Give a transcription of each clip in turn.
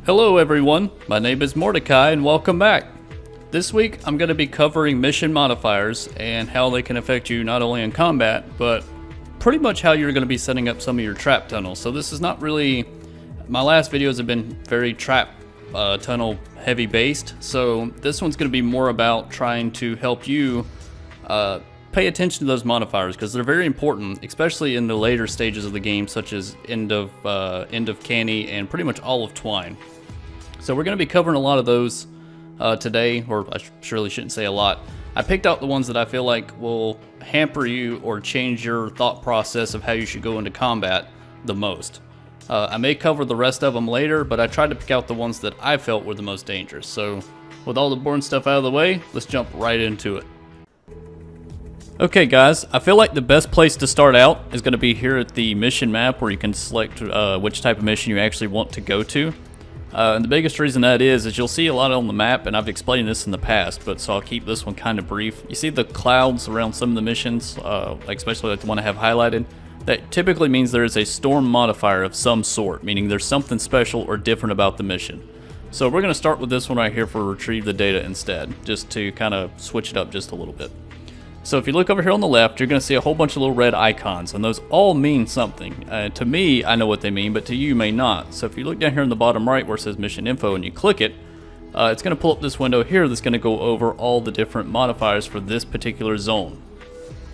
Hello everyone, my name is Mordecai and welcome back. This week I'm going to be covering mission modifiers and how they can affect you not only in combat, but pretty much how you're going to be setting up some of your trap tunnels. So this is not really, my last videos have been very trap tunnel heavy based, so this one's going to be more about trying to help you pay attention to those modifiers because they're very important, especially in the later stages of the game, such as end of canny and pretty much all of twine. So we're going to be covering a lot of those today, or I surely shouldn't say a lot. I picked out the ones that I feel like will hamper you or change your thought process of how you should go into combat the most. I may cover the rest of them later, but I tried to pick out the ones that I felt were the most dangerous. So with all the boring stuff out of the way, let's jump right into it. Okay guys, I feel like the best place to start out is going to be here at the mission map where you can select which type of mission you actually want to go to. And the biggest reason that is you'll see a lot on the map, and I've explained this in the past, but so I'll keep this one kind of brief. You see the clouds around some of the missions, like especially like the one I have highlighted? That typically means there is a storm modifier of some sort, meaning there's something special or different about the mission. So we're going to start with this one right here for retrieve the data instead, just to kind of switch it up just a little bit. So if you look over here on the left, you're going to see a whole bunch of little red icons, and those all mean something. To me, I know what they mean, but to you may not. So if you look down here in the bottom right where it says mission info and you click it, it's going to pull up this window here that's going to go over all the different modifiers for this particular zone.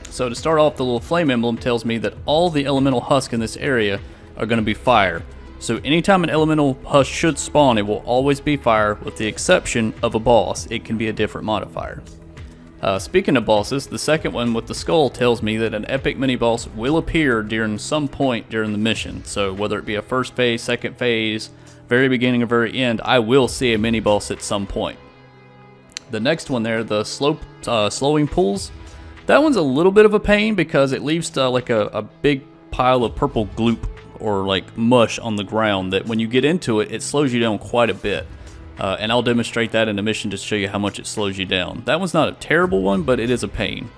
So to start off, the little flame emblem tells me that all the elemental husks in this area are going to be fire. So anytime an elemental husk should spawn, it will always be fire, with the exception of a boss. It can be a different modifier. Speaking of bosses, the second one with the skull tells me that an epic mini-boss will appear during some point during the mission. So whether it be a first phase, second phase, very beginning or very end, I will see a mini-boss at some point. The next one there, the slowing pools, that one's a little bit of a pain because it leaves like a big pile of purple gloop or like mush on the ground that when you get into it, it slows you down quite a bit. And I'll demonstrate that in a mission to show you how much it slows you down. That one's not a terrible one, but it is a pain.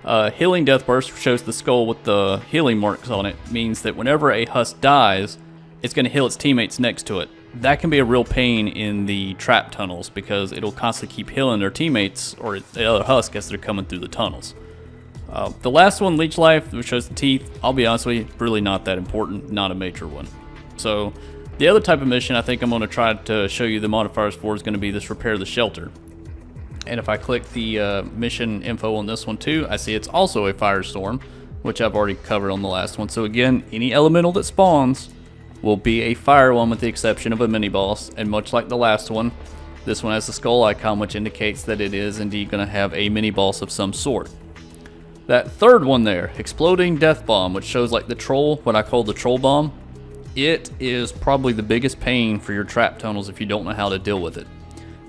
Healing Deathburst shows the skull with the healing marks on it. Means that whenever a husk dies, it's going to heal its teammates next to it. That can be a real pain in the trap tunnels because it'll constantly keep healing their teammates or the other husk as they're coming through the tunnels. The last one, Leech Life, which shows the teeth, I'll be honest with you, really not that important, not a major one. So the other type of mission I think I'm going to try to show you the modifiers for is going to be this repair the shelter. And if I click the mission info on this one too, I see it's also a firestorm, which I've already covered on the last one. So again, any elemental that spawns will be a fire one with the exception of a mini boss. And much like the last one, this one has the skull icon, which indicates that it is indeed going to have a mini boss of some sort. That third one there, exploding Deathbomb, which shows like the troll, what I call the troll bomb. It is probably the biggest pain for your trap tunnels if you don't know how to deal with it.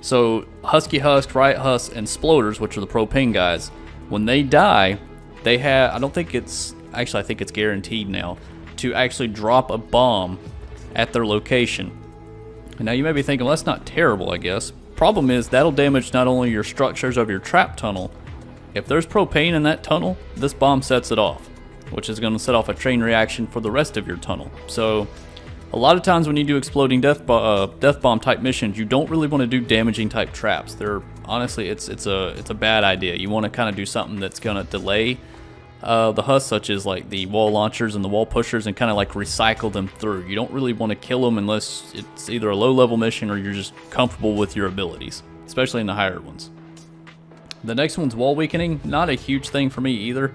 So Husky Husk, Riot Husk, and Sploders, which are the propane guys, when they die, they have, I think it's guaranteed now, to actually drop a bomb at their location. And now you may be thinking, well, that's not terrible, I guess. Problem is, that'll damage not only your structures of your trap tunnel, if there's propane in that tunnel, this bomb sets it off, which is going to set off a chain reaction for the rest of your tunnel. So a lot of times when you do exploding death bomb type missions, you don't really want to do damaging type traps. They're honestly, it's a bad idea. You want to kind of do something that's going to delay the husks, such as like the wall launchers and the wall pushers, and kind of like recycle them through. You don't really want to kill them unless it's either a low level mission or you're just comfortable with your abilities, especially in the higher ones. The next one's wall weakening. Not a huge thing for me either.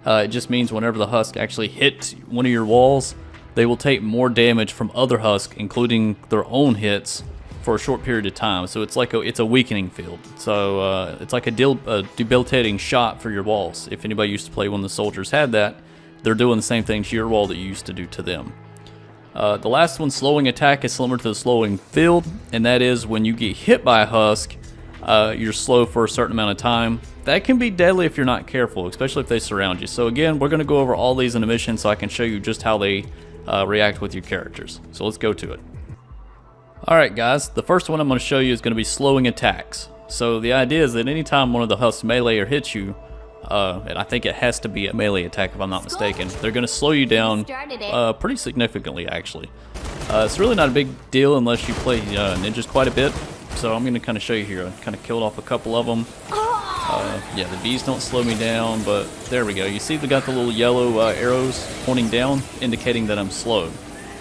It just means whenever the husk actually hit one of your walls, they will take more damage from other husks, including their own hits, for a short period of time. So it's like it's a weakening field. So it's like a debilitating shot for your walls. If anybody used to play when the soldiers had that, they're doing the same thing to your wall that you used to do to them. The last one, slowing attack, is similar to the slowing field, and that is when you get hit by a husk, you're slow for a certain amount of time. That can be deadly if you're not careful, especially if they surround you. So again, we're going to go over all these in a mission so I can show you just how they react with your characters. So let's go to it. Alright guys, the first one I'm going to show you is going to be slowing attacks. So the idea is that anytime one of the husks melee or hits you, and I think it has to be a melee attack if I'm not mistaken, they're going to slow you down pretty significantly actually. It's really not a big deal unless you play ninjas quite a bit. So I'm going to kind of show you here. I kind of killed off a couple of them. Yeah, the bees don't slow me down, but there we go. You see they got the little yellow arrows pointing down, indicating that I'm slowed.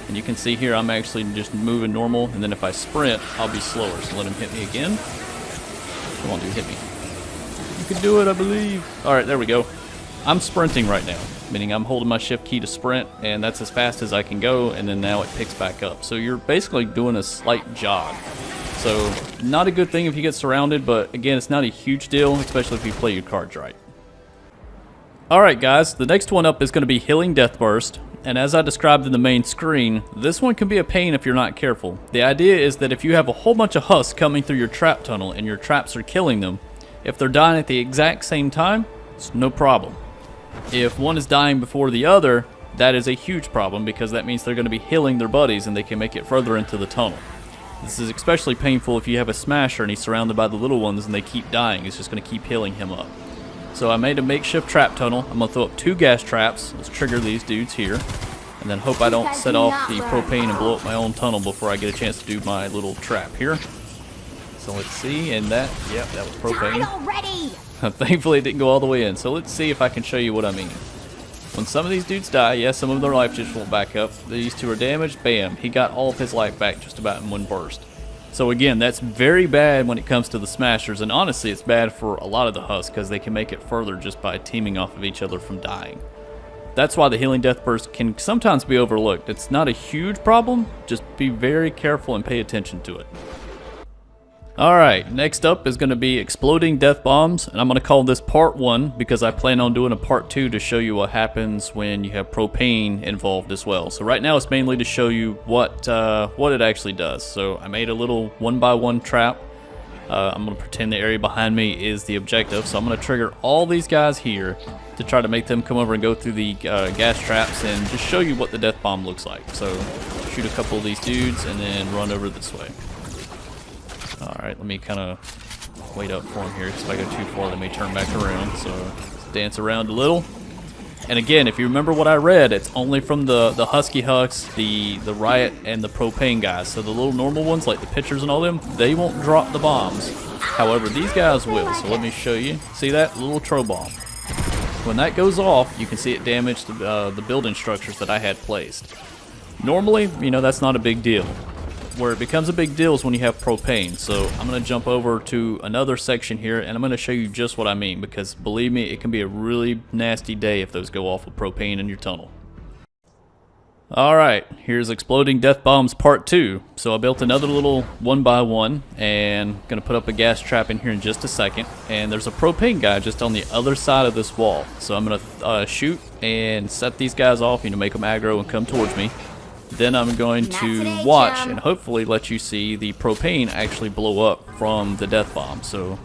And you can see here I'm actually just moving normal, and then if I sprint, I'll be slower. So let him hit me again. Come on, dude, hit me. You can do it, I believe. All right, there we go. I'm sprinting right now, meaning I'm holding my shift key to sprint, and that's as fast as I can go, and then now it picks back up. So you're basically doing a slight jog. So not a good thing if you get surrounded, but again, it's not a huge deal, especially if you play your cards right. Alright guys, the next one up is going to be Healing Deathburst, and as I described in the main screen, this one can be a pain if you're not careful. The idea is that if you have a whole bunch of husks coming through your trap tunnel and your traps are killing them, if they're dying at the exact same time, it's no problem. If one is dying before the other, that is a huge problem because that means they're going to be healing their buddies and they can make it further into the tunnel. This is especially painful if you have a smasher and he's surrounded by the little ones and they keep dying. It's just going to keep healing him up. So I made a makeshift trap tunnel. I'm going to throw up 2 gas traps. Let's trigger these dudes here. And then hope I don't set off the propane and blow up my own tunnel before I get a chance to do my little trap here. So let's see, and that, yep, that was propane. Thankfully it didn't go all the way in, so let's see if I can show you what I mean. When some of these dudes die, yes, some of their life just won't back up. These 2 are damaged, bam, he got all of his life back just about in one burst. So again, that's very bad when it comes to the smashers, and honestly it's bad for a lot of the husks because they can make it further just by teaming off of each other from dying. That's why the Healing Deathburst can sometimes be overlooked. It's not a huge problem, just be very careful and pay attention to it. Alright, next up is going to be Exploding Death Bombs, and I'm going to call this part 1 because I plan on doing a part 2 to show you what happens when you have propane involved as well. So right now it's mainly to show you what it actually does. So I made a little 1x1 trap. I'm going to pretend the area behind me is the objective, so I'm going to trigger all these guys here to try to make them come over and go through the gas traps and just show you what the death bomb looks like. So shoot a couple of these dudes and then run over this way. Alright, let me kind of wait up for him here, because if I go too far, they may turn back around. So, let's dance around a little. And again, if you remember what I read, it's only from the Husky Hucks, the Riot, and the Propane guys. So the little normal ones, like the pitchers and all them, they won't drop the bombs. However, these guys will. So let me show you. See that? Little Troublesome. When that goes off, you can see it damage the building structures that I had placed. Normally, you know, that's not a big deal. Where it becomes a big deal is when you have propane. So I'm going to jump over to another section here and I'm going to show you just what I mean, because believe me, it can be a really nasty day if those go off with propane in your tunnel. Alright, here's Exploding Death Bombs Part 2. So I built another little 1x1 and going to put up a gas trap in here in just a second. And there's a propane guy just on the other side of this wall. So I'm going to shoot and set these guys off, you know, make them aggro and come towards me. Then I'm going to watch and hopefully let you see the propane actually blow up from the death bomb. So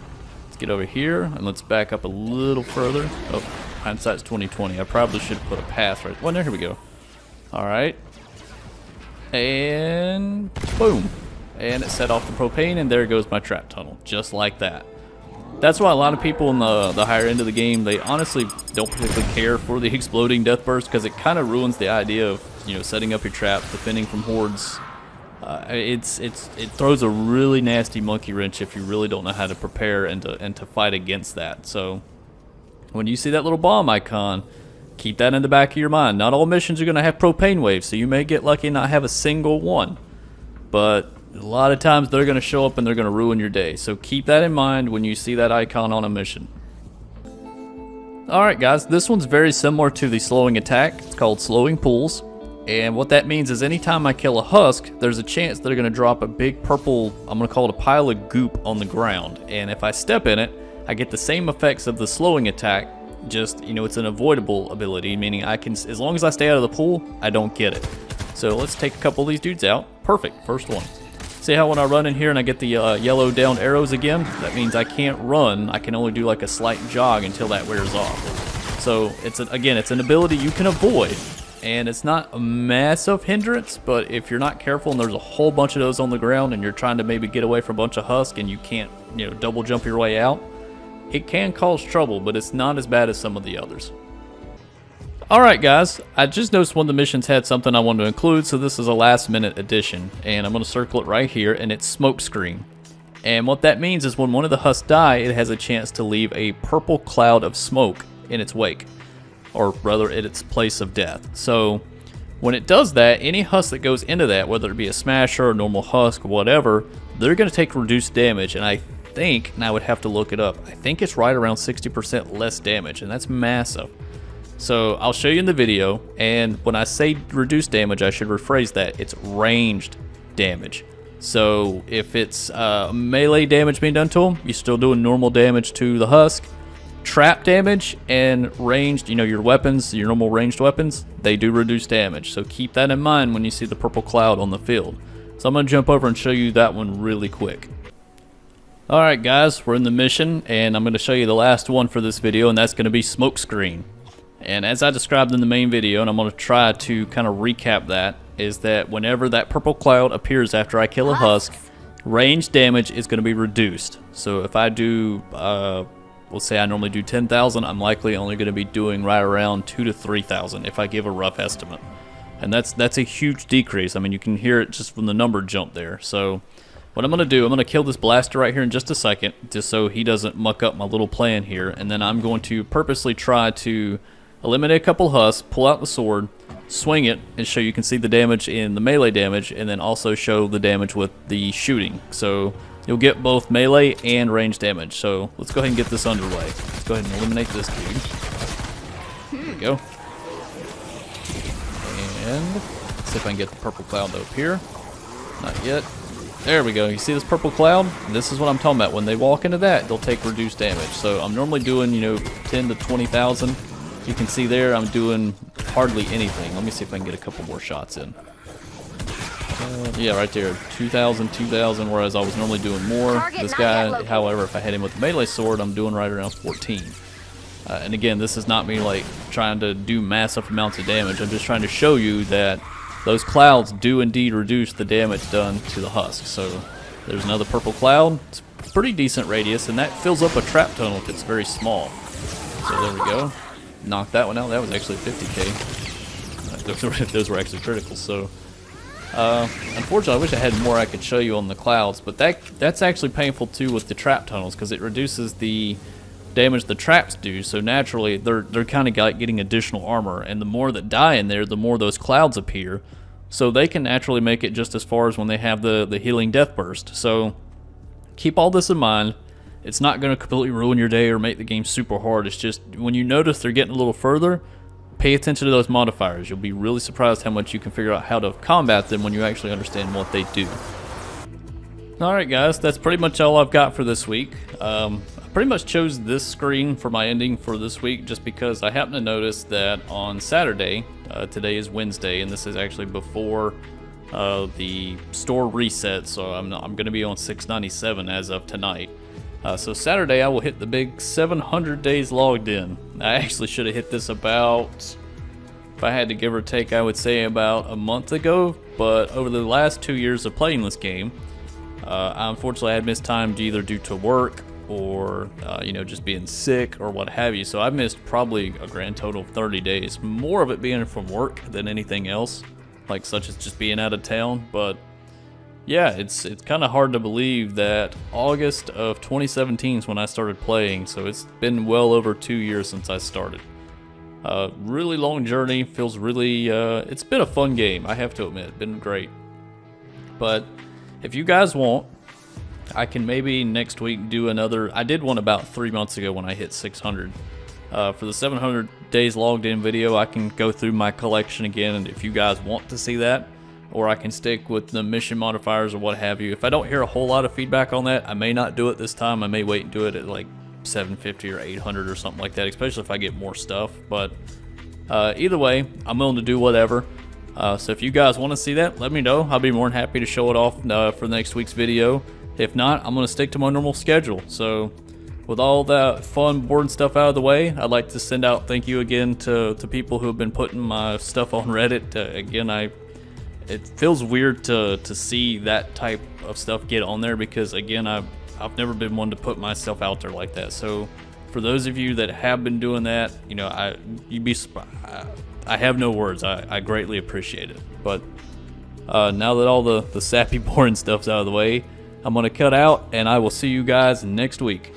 let's get over here and let's back up a little further. Oh, hindsight's 2020. I probably should put a path right. Well, there, here we go. All right, and boom, and it set off the propane, and there goes my trap tunnel, just like that. That's why a lot of people in the higher end of the game, they honestly don't particularly care for the Exploding Deathburst because it kind of ruins the idea of, you know, setting up your traps, defending from hordes. It throws a really nasty monkey wrench if you really don't know how to prepare and to fight against that. So when you see that little bomb icon, keep that in the back of your mind. Not all missions are going to have propane waves, so you may get lucky and not have a single one. But a lot of times they're going to show up and they're going to ruin your day. So keep that in mind when you see that icon on a mission. Alright guys, this one's very similar to the slowing attack. It's called slowing pools. And what that means is anytime I kill a husk, there's a chance they're going to drop a big purple, I'm going to call it a pile of goop on the ground. And if I step in it, I get the same effects of the slowing attack. Just, you know, it's an avoidable ability, meaning I can, as long as I stay out of the pool, I don't get it. So let's take a couple of these dudes out. Perfect, first one. See how when I run in here and I get the yellow down arrows again? That means I can't run. I can only do like a slight jog until that wears off. So it's again, it's an ability you can avoid, and it's not a massive hindrance. But if you're not careful and there's a whole bunch of those on the ground and you're trying to maybe get away from a bunch of husk and you can't, you know, double jump your way out, it can cause trouble. But it's not as bad as some of the others. Alright guys, I just noticed one of the missions had something I wanted to include, so this is a last minute addition. And I'm going to circle it right here, and it's Smokescreen. And what that means is when one of the husks die, it has a chance to leave a purple cloud of smoke in its wake. Or rather, in its place of death. So when it does that, any husk that goes into that, whether it be a smasher, a normal husk, whatever, they're going to take reduced damage. And I think, and I would have to look it up, I think it's right around 60% less damage, and that's massive. So I'll show you in the video, and when I say reduced damage, I should rephrase that. It's ranged damage. So if it's melee damage being done to them, you're still doing normal damage to the husk. Trap damage and ranged, you know, your weapons, your normal ranged weapons, they do reduce damage. So keep that in mind when you see the purple cloud on the field. So I'm going to jump over and show you that one really quick. Alright guys, we're in the mission, and I'm going to show you the last one for this video, and that's going to be Smokescreen. And as I described in the main video, and I'm going to try to kind of recap that, is that whenever that purple cloud appears after I kill a husk, range damage is going to be reduced. So if I do, let's say I normally do 10,000, I'm likely only going to be doing right around 2,000 to 3,000 if I give a rough estimate. And that's a huge decrease. I mean, you can hear it just from the number jump there. So what I'm going to do, I'm going to kill this blaster right here in just a second, just so he doesn't muck up my little plan here. And then I'm going to purposely try to eliminate a couple husks, pull out the sword, swing it, and show you can see the damage in the melee damage, and then also show the damage with the shooting. So you'll get both melee and range damage. So let's go ahead and get this underway. Let's go ahead and eliminate this dude. There we go. And let's see if I can get the purple cloud up here. Not yet. There we go. You see this purple cloud? This is what I'm talking about. When they walk into that, they'll take reduced damage. So I'm normally doing, you know, 10 to 20,000. You can see there I'm doing hardly anything. Let me see if I can get a couple more shots in. Yeah, right there, 2,000, 2,000, whereas I was normally doing more. This guy, however, if I hit him with a melee sword, I'm doing right around 14. And again, this is not me like trying to do massive amounts of damage. I'm just trying to show you that those clouds do indeed reduce the damage done to the husk. So there's another purple cloud. It's a pretty decent radius, and that fills up a trap tunnel if it's very small. So there we go. Knocked that one out. That was actually 50k. Those were actually critical. So unfortunately, I wish I had more I could show you on the clouds, but that's actually painful too with the trap tunnels, because it reduces the damage the traps do. So naturally they're kind of like getting additional armor, and the more that die in there, the more those clouds appear. So they can naturally make it just as far as when they have the healing Deathburst. So keep all this in mind. It's not going to completely ruin your day or make the game super hard. It's just when you notice they're getting a little further, pay attention to those modifiers. You'll be really surprised how much you can figure out how to combat them when you actually understand what they do. Alright guys, that's pretty much all I've got for this week. I pretty much chose this screen for my ending for this week just because I happened to notice that on Saturday, today is Wednesday, and this is actually before the store reset, so I'm going to be on 697 as of tonight. So Saturday I will hit the big 700 days logged in. I actually should have hit this about, if I had to give or take, I would say about a month ago, but over the last 2 years of playing this game, I unfortunately had missed time either due to work or you know, just being sick or what have you. So I missed probably a grand total of 30 days, more of it being from work than anything else, like such as just being out of town. But yeah, it's kind of hard to believe that August of 2017 is when I started playing, so it's been well over 2 years since I started. Really long journey, feels really, it's been a fun game, I have to admit, been great. But if you guys want, I can maybe next week do another. I did one about 3 months ago when I hit 600. For the 700 days logged in video, I can go through my collection again, and if you guys want to see that, or I can stick with the mission modifiers or what have you. If I don't hear a whole lot of feedback on that, I may not do it this time. I may wait and do it at like 750 or 800 or something like that, especially if I get more stuff. But either way, I'm willing to do whatever. So if you guys want to see that, let me know. I'll be more than happy to show it off for next week's video. If not, I'm going to stick to my normal schedule. So with all that fun, boring stuff out of the way, I'd like to send out thank you again to people who have been putting my stuff on Reddit. Again, it feels weird to see that type of stuff get on there because, again, I've never been one to put myself out there like that. So for those of you that have been doing that, you know, I have no words. I greatly appreciate it. But now that all the sappy boring stuff's out of the way, I'm gonna cut out, and I will see you guys next week.